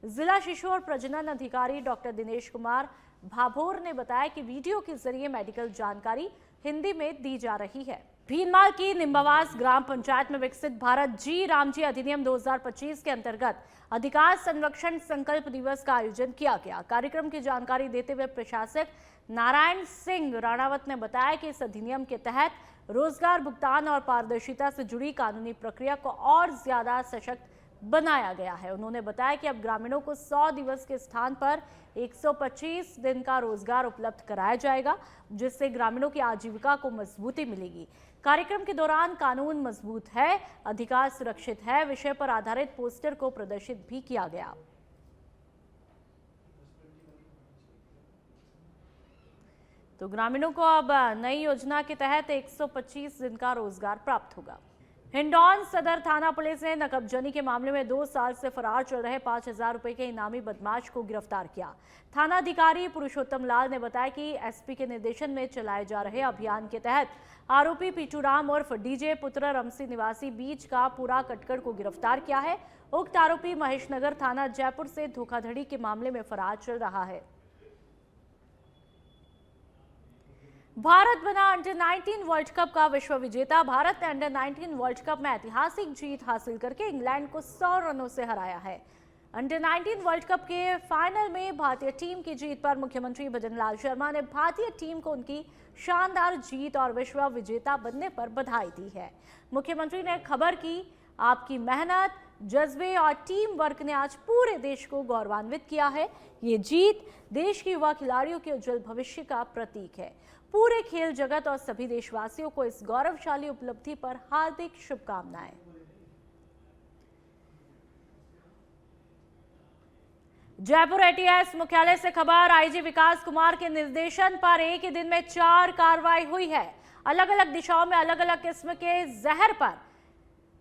जिला शिशु और प्रजनन अधिकारी डॉक्टर दिनेश कुमार भाभोर ने बताया कि वीडियो के जरिए मेडिकल जानकारी हिंदी में दी जा रही है। भीनमाल की निम्बावास ग्राम पंचायत में विकसित भारत जी रामजी अधिनियम 2025 के अंतर्गत अधिकार संरक्षण संकल्प दिवस का आयोजन किया गया। कार्यक्रम की जानकारी देते हुए प्रशासक नारायण सिंह राणावत ने बताया कि इस अधिनियम के तहत रोजगार भुगतान और पारदर्शिता से जुड़ी कानूनी प्रक्रिया को और ज्यादा सशक्त बनाया गया है। उन्होंने बताया कि अब ग्रामीणों को 100 दिवस के स्थान पर 125 दिन का रोजगार उपलब्ध कराया जाएगा, जिससे ग्रामीणों की आजीविका को मजबूती मिलेगी। कार्यक्रम के दौरान कानून मजबूत है, अधिकार सुरक्षित है विषय पर आधारित पोस्टर को प्रदर्शित भी किया गया। तो ग्रामीणों को अब नई योजना के तहत 125 दिन का रोजगार प्राप्त होगा। हिंडौन सदर थाना पुलिस ने नकबजनी के मामले में 2 साल से फरार चल रहे 5000 रुपए के इनामी बदमाश को गिरफ्तार किया। थाना अधिकारी पुरुषोत्तम लाल ने बताया कि एसपी के निर्देशन में चलाए जा रहे अभियान के तहत आरोपी पीटू राम उर्फ डीजे पुत्र रमसी निवासी बीच का पूरा कटकड़ को गिरफ्तार किया है। उक्त आरोपी महेशनगर थाना जयपुर से धोखाधड़ी के मामले में फरार चल रहा है। भारत बना अंडर 19 वर्ल्ड कप का विश्व विजेता। भारत ने अंडर 19 वर्ल्ड कप में ऐतिहासिक जीत हासिल करके इंग्लैंड को 100 रनों से हराया है। अंडर 19 वर्ल्ड कप के फाइनल में भारतीय टीम की जीत पर मुख्यमंत्री भजनलाल शर्मा ने भारतीय टीम को उनकी शानदार जीत और विश्व विजेता बनने पर बधाई दी है। मुख्यमंत्री ने खबर की, आपकी मेहनत, जज्बे और टीम वर्क ने आज पूरे देश को गौरवान्वित किया है। ये जीत देश के युवा खिलाड़ियों के उज्जवल भविष्य का प्रतीक है। पूरे खेल जगत और सभी देशवासियों को इस गौरवशाली उपलब्धि पर हार्दिक शुभकामनाएं। जयपुर एटीएस मुख्यालय से खबर, आईजी विकास कुमार के निर्देशन पर एक ही दिन में 4 कार्रवाई हुई है। अलग अलग दिशाओं में अलग अलग किस्म के जहर पर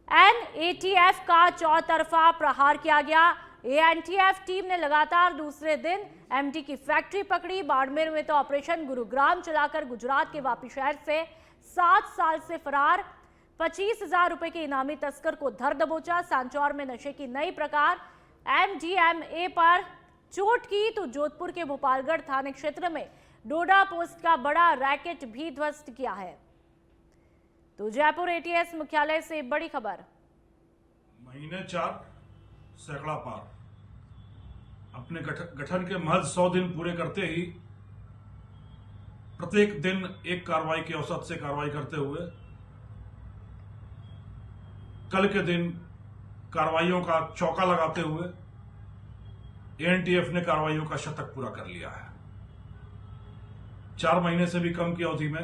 एनएटीएफ का चौतरफा प्रहार किया गया। एएनटीएफ टीम ने लगातार दूसरे दिन एमडी की फैक्ट्री पकड़ी। बाड़मेर में तो ऑपरेशन गुरुग्राम चलाकर गुजरात के वापी शहर से 7 साल से फरार 25,000 रुपए के इनामी तस्कर को धर दबोचा। सांचौर में नशे की नई प्रकार एमडीएमए पर चोट की तो जोधपुर के भोपालगढ़ थाने क्षेत्र में डोडा पोस्ट का बड़ा रैकेट भी ध्वस्त किया है। तो जयपुर एटीएस मुख्यालय से बड़ी खबर, महीने 4 सैकड़ा पार। अपने गठन के महज 100 दिन पूरे करते ही प्रत्येक दिन एक कार्रवाई के औसत से कार्रवाई करते हुए कल के दिन कार्रवाइयों का चौका लगाते हुए एएनटीएफ ने कार्रवाइयों का शतक पूरा कर लिया है। 4 महीने से भी कम की अवधि में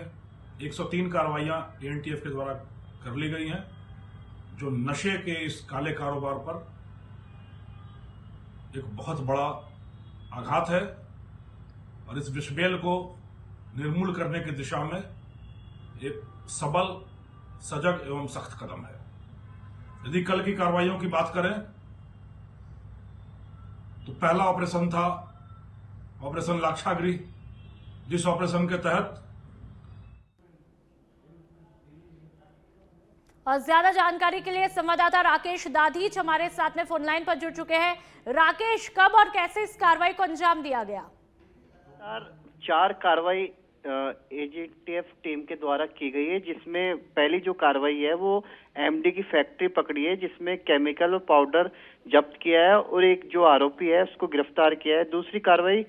103 कार्रवाइयां एएनटीएफ के द्वारा कर ली गई हैं, जो नशे के इस काले कारोबार पर एक बहुत बड़ा आघात है और इस विषबेल को निर्मूल करने की दिशा में एक सबल, सजग एवं सख्त कदम है। यदि कल की कार्रवाइयों की बात करें तो पहला ऑपरेशन था ऑपरेशन लाक्षागृह, जिस ऑपरेशन के तहत और ज्यादा जानकारी के लिए संवाददाता राकेश दाधीच हमारे साथ में फोन लाइन पर जुड़ चुके हैं। राकेश, कब और कैसे इस कार्रवाई को अंजाम दिया गया? सर, 4 कार्रवाई एजीटीएफ टीम के द्वारा की गई है, जिसमें पहली जो कार्रवाई है वो एमडी की फैक्ट्री पकड़ी है, जिसमें केमिकल और पाउडर जब्त किया है और एक जो आरोपी है उसको गिरफ्तार किया है। दूसरी कार्रवाई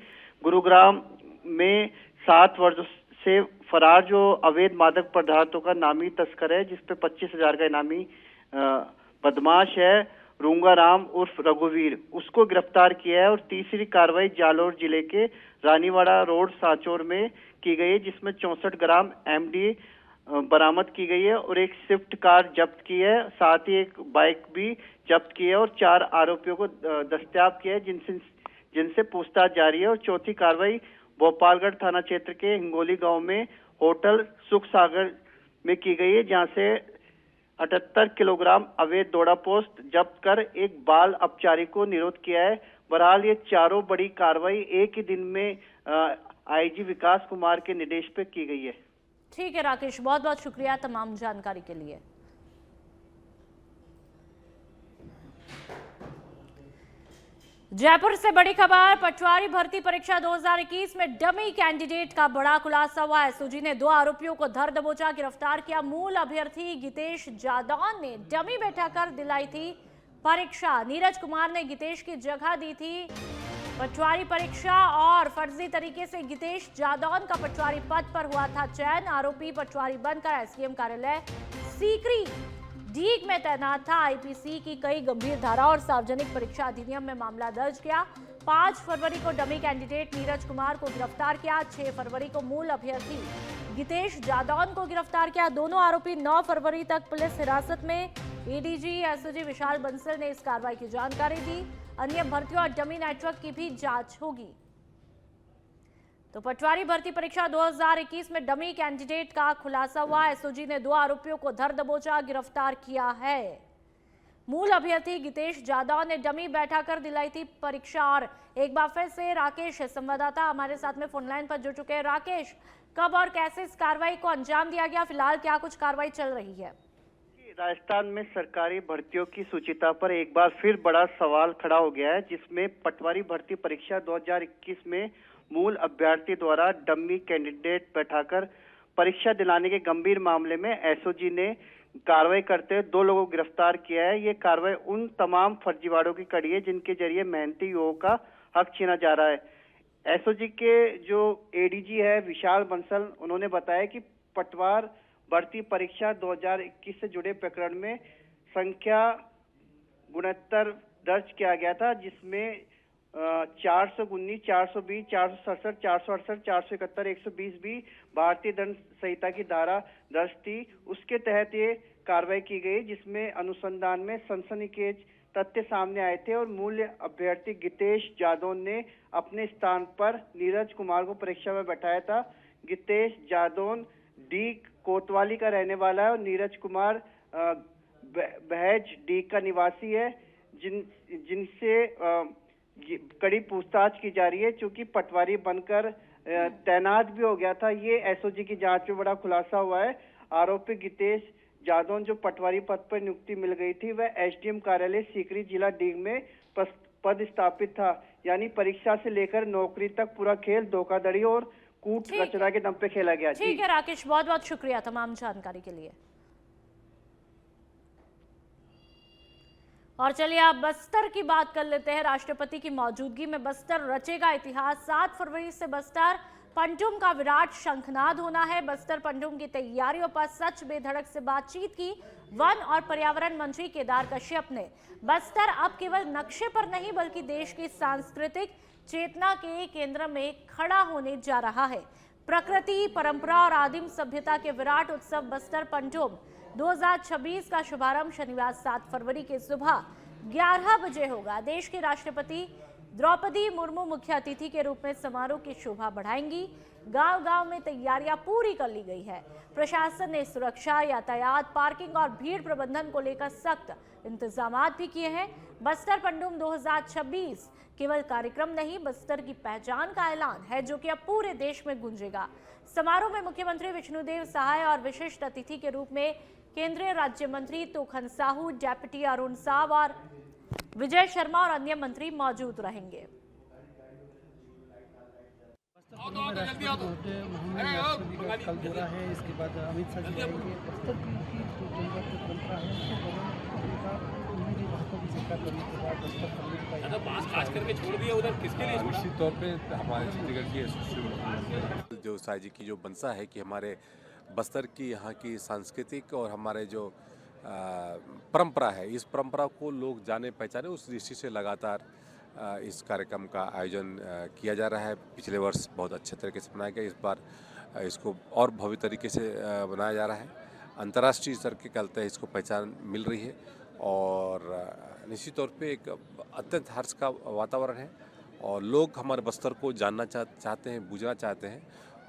गुरुग्राम में 7 वर्षों से फरार जो अवैध मादक पदार्थों का नामी तस्कर है, जिसपे 25,000 का इनामी बदमाश है रूंगाराम उर्फ रघुवीर, उसको गिरफ्तार किया है। और तीसरी कार्रवाई जालोर जिले के रानीवाड़ा रोड सांचौर में की गई है, जिसमें 64 ग्राम एमडी बरामद की गई है और एक स्विफ्ट कार जब्त की है, साथ ही एक बाइक भी जब्त की है और 4 आरोपियों को दस्तयाब किया है, जिनसे पूछताछ जारी है। और चौथी कार्रवाई भोपालगढ़ थाना क्षेत्र के हिंगोली गांव में होटल सुख सागर में की गई है, जहां से 78 किलोग्राम अवैध दोड़ा पोस्त जब्त कर एक बाल अपचारी को निरोध किया है। बहरहाल ये चारों बड़ी कार्रवाई एक ही दिन में आईजी विकास कुमार के निर्देश पे की गई है। ठीक है राकेश, बहुत बहुत शुक्रिया तमाम जानकारी के लिए। जयपुर से बड़ी खबर, पटवारी भर्ती परीक्षा 2021 में डमी कैंडिडेट का बड़ा खुलासा हुआ है। एसओजी ने 2 आरोपियों को धर दबोचा गिरफ्तार किया। मूल अभ्यर्थी गितेश जादौन ने डमी बैठाकर दिलाई थी परीक्षा। नीरज कुमार ने गितेश की जगह दी थी पटवारी परीक्षा और फर्जी तरीके से गितेश जादौन का पटवारी पद पर हुआ था चयन। आरोपी पटवारी बनकर एसडीएम कार्यालय सीकरी डीग में तैनात था। आईपीसी की कई गंभीर धारा और सार्वजनिक परीक्षा अधिनियम में मामला दर्ज किया। 5 फरवरी को डमी कैंडिडेट नीरज कुमार को गिरफ्तार किया। 6 फरवरी को मूल अभ्यर्थी गितेश जादौन को गिरफ्तार किया। दोनों आरोपी 9 फरवरी तक पुलिस हिरासत में। एडीजी एसओजी विशाल बंसल ने इस कार्रवाई की जानकारी दी। अन्य भर्तियों और डमी नेटवर्क की भी जांच होगी। तो पटवारी भर्ती परीक्षा 2021 में डमी कैंडिडेट का खुलासा हुआ। एसओजी ने 2 आरोपियों को धर दबोचा गिरफ्तार किया है। मूल अभ्यर्थी गितेश जादौन ने डमी बैठाकर दिलाई थी परीक्षा। और एक बार फिर से राकेश संवाददाता हमारे साथ में फोन लाइन पर जुड़ चुके हैं। राकेश, कब और कैसे इस कार्रवाई को अंजाम दिया गया? फिलहाल क्या कुछ कार्रवाई चल रही है? राजस्थान में सरकारी भर्तियों की सूचिता पर एक बार फिर बड़ा सवाल खड़ा हो गया है, जिसमें पटवारी भर्ती परीक्षा 2021 में मूल अभ्यर्थी द्वारा डमी कैंडिडेट बैठाकर परीक्षा दिलाने के गंभीर मामले में एसओजी ने कार्रवाई करते हुए 2 लोगों को गिरफ्तार किया है। ये कार्रवाई उन तमाम फर्जीवाड़ों की कड़ी है जिनके जरिए मेहनती युवाओं का हक छीना जा रहा है। एसओजी के जो एडीजी है विशाल बंसल, उन्होंने बताया कि पटवार भर्ती परीक्षा 2021 से जुड़े प्रकरण में संख्या 69 दर्ज किया गया था, जिसमें 419, 420, 467, 468, 471, 120 भी भारतीय दंड संहिता की धारा दर्ज थी। उसके तहत ये कार्रवाई की गई, जिसमें अनुसंधान में सनसनीखेज तथ्य सामने आए थे और मूल अभ्यर्थी गितेश जादौन ने अपने स्थान पर नीरज कुमार को परीक्षा में बैठाया था। गितेश जादौन डी कोतवाली का रहने वाला है और नीरज कुमार बहज डी का निवासी है, जिनसे कड़ी पूछताछ की जा रही है। चूंकि पटवारी बनकर तैनात भी हो गया था, ये एसओजी की जांच में बड़ा खुलासा हुआ है। आरोपी गितेश जादौन जो पटवारी पद पर नियुक्ति मिल गई थी, वह एसडीएम कार्यालय सीकरी जिला डीग में पद स्थापित था। यानी परीक्षा से लेकर नौकरी तक पूरा खेल धोखाधड़ी और कूट रचना के दम पे खेला गया। ठीक है राकेश, बहुत बहुत शुक्रिया तमाम जानकारी के लिए। और चलिए आप बस्तर की बात कर लेते हैं। राष्ट्रपति की मौजूदगी में बस्तर रचेगा इतिहास। 7 फरवरी से बस्तर पंडुम का विराट शंखनाद होना है। बस्तर पंडुम की तैयारियों पर सच बेधड़क से बातचीत की वन और पर्यावरण मंत्री केदार कश्यप ने। बस्तर अब केवल नक्शे पर नहीं बल्कि देश की सांस्कृतिक चेतना के केंद्र में खड़ा होने जा रहा है। प्रकृति, परंपरा और आदिम सभ्यता के विराट उत्सव बस्तर पंडुम 2026 का शुभारंभ शनिवार 7 फरवरी की सुबह 11 बजे होगा। देश के राष्ट्रपति द्रौपदी मुर्मू मुख्य अतिथि के रूप में समारोह की शोभा बढ़ाएंगी। गांव-गांव में तैयारियां पूरी कर ली गई है। प्रशासन ने सुरक्षा, यातायात, पार्किंग और भीड़ प्रबंधन को लेकर सख्त इंतजामात भी किए हैं। बस्तर पंडुम 2026 केवल कार्यक्रम नहीं, बस्तर की पहचान का ऐलान है, जो कि अब पूरे देश में गूंजेगा। समारोह में मुख्यमंत्री विष्णुदेव सहाय और विशिष्ट अतिथि के रूप में केंद्रीय राज्य मंत्री तोखन साहू, डेप्यूटी अरुण साव और विजय शर्मा और अन्य मंत्री मौजूद रहेंगे। कल दौरा है, इसके बाद अमित शाह जी आएंगे। बस्तर की जो जनजातीय परंपरा है उसको खास करके छोड़ दिया उधर किसके लिए? निश्चित तौर पे हमारे छत्तीसगढ़ की जो साई जी की जो मनसा है कि हमारे बस्तर की यहाँ की सांस्कृतिक और हमारे जो परंपरा है, इस परंपरा को लोग जाने पहचाने, उस दृष्टि से लगातार इस कार्यक्रम का आयोजन किया जा रहा है। पिछले वर्ष बहुत अच्छे तरीके से बनाया गया, इस बार इसको और भव्य तरीके से बनाया जा रहा है। अंतर्राष्ट्रीय स्तर के चलते इसको पहचान मिल रही है और निश्चित तौर पे एक अत्यंत हर्ष का वातावरण है और लोग हमारे बस्तर को जानना चाहते हैं, बूझना चाहते हैं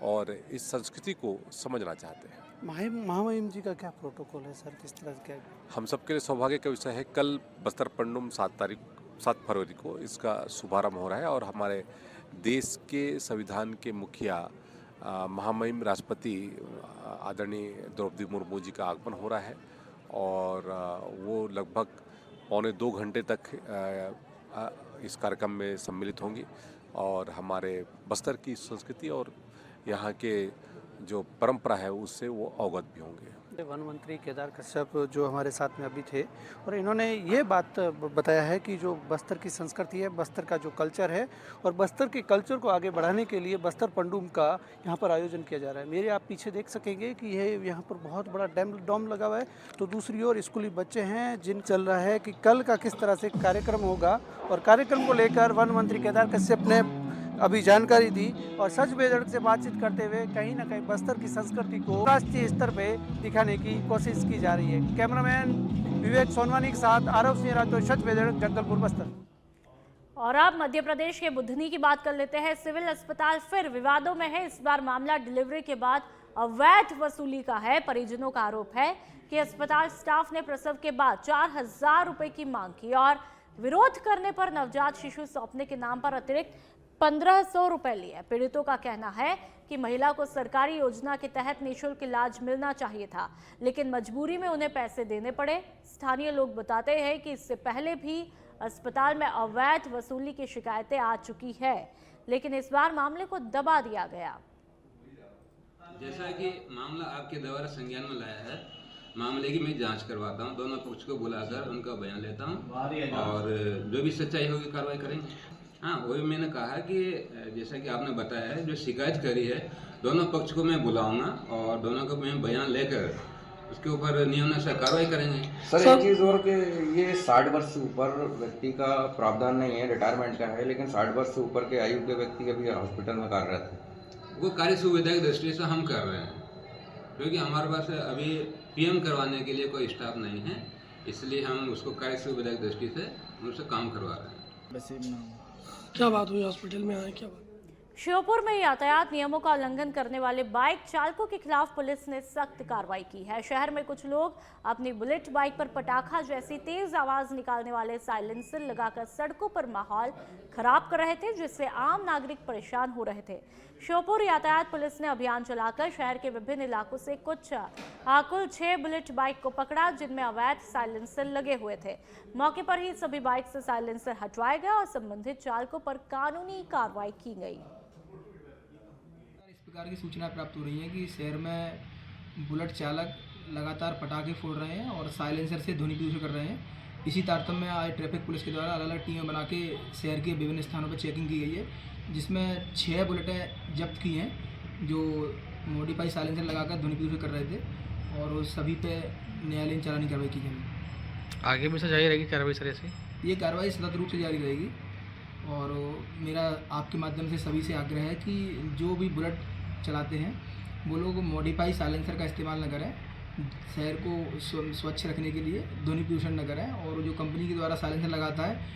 और इस संस्कृति को समझना चाहते हैं। महामहिम जी का क्या प्रोटोकॉल है सर, किस तरह से? हम सबके लिए सौभाग्य का विषय है, कल बस्तर पंडुम 7 फरवरी को इसका शुभारंभ हो रहा है और हमारे देश के संविधान के मुखिया महामहिम राष्ट्रपति आदरणीय द्रौपदी मुर्मू जी का आगमन हो रहा है और वो लगभग 1.25 घंटे तक इस कार्यक्रम में सम्मिलित होंगी और हमारे बस्तर की संस्कृति और यहाँ के जो परंपरा है उससे वो अवगत भी होंगे। वन मंत्री केदार कश्यप जो हमारे साथ में अभी थे और इन्होंने ये बात बताया है कि जो बस्तर की संस्कृति है, बस्तर का जो कल्चर है और बस्तर के कल्चर को आगे बढ़ाने के लिए बस्तर पंडुम का यहाँ पर आयोजन किया जा रहा है। मेरे आप पीछे देख सकेंगे कि ये यहाँ पर बहुत बड़ा डोम लगा हुआ है, तो दूसरी ओर स्कूली बच्चे हैं जिन चल रहा है कि कल का किस तरह से कार्यक्रम होगा और कार्यक्रम को लेकर वन मंत्री केदार कश्यप ने अभी जानकारी दी और सच बेधड़क से बातचीत करते हुए कहीं ना कहीं बस्तर की संस्कृति को राष्ट्रीय स्तर पे दिखाने की कोशिश की जा रही है। कैमरामैन विवेक सोनवानी के साथ आरव सिंह राठौर, सच बेधड़क, जगदलपुर, बस्तर। और अब मध्य प्रदेश के बुधनी की बात कर लेते हैं। सिविल अस्पताल फिर विवादों में है। इस बार मामला डिलीवरी के बाद अवैध वसूली का है। परिजनों का आरोप है कि अस्पताल स्टाफ ने प्रसव के बाद 4,000 रुपए की मांग की और विरोध करने पर नवजात शिशु सौंपने के नाम पर अतिरिक्त 1,500 रुपए लिए। पीड़ितों का कहना है कि महिला को सरकारी योजना के तहत निःशुल्क इलाज मिलना चाहिए था, लेकिन मजबूरी में उन्हें पैसे देने पड़े। स्थानीय लोग बताते हैं कि इससे पहले भी अस्पताल में अवैध वसूली की शिकायतें आ चुकी है, लेकिन इस बार मामले को दबा दिया गया। जैसा कि मामला आपके द्वारा संज्ञान में लाया है, मामले की मैं जांच करवाता हूं, दोनों पक्ष को बुलाकर उनका बयान लेता हूं और जो भी सच्चाई होगी कार्रवाई करेंगे। हाँ, वही मैंने कहा कि जैसा कि आपने बताया है, जो शिकायत करी है दोनों पक्ष को मैं बुलाऊंगा और दोनों को मैं बयान लेकर उसके ऊपर नियमानुसार कार्रवाई करेंगे। सर एक चीज़ और कि ये 60 वर्ष से ऊपर व्यक्ति का प्रावधान नहीं है, रिटायरमेंट का है, लेकिन 60 वर्ष से ऊपर के आयु के व्यक्ति अभी हॉस्पिटल में कार्यरत है। वो कार्य सुविधा की दृष्टि से हम कर रहे हैं, क्योंकि हमारे पास अभी पीएम करवाने के लिए कोई स्टाफ नहीं है, इसलिए हम उसको कार्य सुविधा की दृष्टि से उनसे काम करवा रहे हैं। क्या बात हुई, हॉस्पिटल में आए, क्या बात? श्योपुर में यातायात नियमों का उल्लंघन करने वाले बाइक चालकों के खिलाफ पुलिस ने सख्त कार्रवाई की है। शहर में कुछ लोग अपनी बुलेट बाइक पर पटाखा जैसी तेज आवाज निकालने वाले साइलेंसर लगाकर सड़कों पर माहौल खराब कर रहे थे, जिससे आम नागरिक परेशान हो रहे थे। श्योपुर यातायात पुलिस ने अभियान चलाकर शहर के विभिन्न इलाकों से कुल 6 बुलेट बाइक को पकड़ा, जिनमें अवैध साइलेंसर लगे हुए थे। मौके पर ही सभी बाइक से साइलेंसर हटवाए गए और संबंधित चालकों पर कानूनी कार्रवाई की गई। इस प्रकार की सूचना प्राप्त हो रही है कि शहर में बुलेट चालक लगातार पटाखे फोड़ रहे हैं और साइलेंसर से ध्वनि प्रदूषण कर रहे हैं। इसी तारतम्य में आज ट्रैफिक पुलिस के द्वारा अलग अलग टीमें बना के शहर के विभिन्न स्थानों पर चेकिंग की गई है, जिसमें 6 बुलेटें जब्त की हैं जो मॉडिफाई साइलेंसर लगाकर ध्वनि प्रदूषण कर रहे थे और सभी पे न्यायालयीन चालानी कार्रवाई की गई। आगे भी जारी रहेगी कार्रवाई सर? ऐसे ये कार्रवाई सतत रूप से जारी रहेगी और मेरा आपके माध्यम से सभी से आग्रह है कि जो भी बुलेट चलाते हैं वो लोग मॉडिफाई साइलेंसर का इस्तेमाल न करें, शहर को स्वच्छ रखने के लिए ध्वनि प्रदूषण न करें और जो कंपनी के द्वारा साइलेंसर लगाता है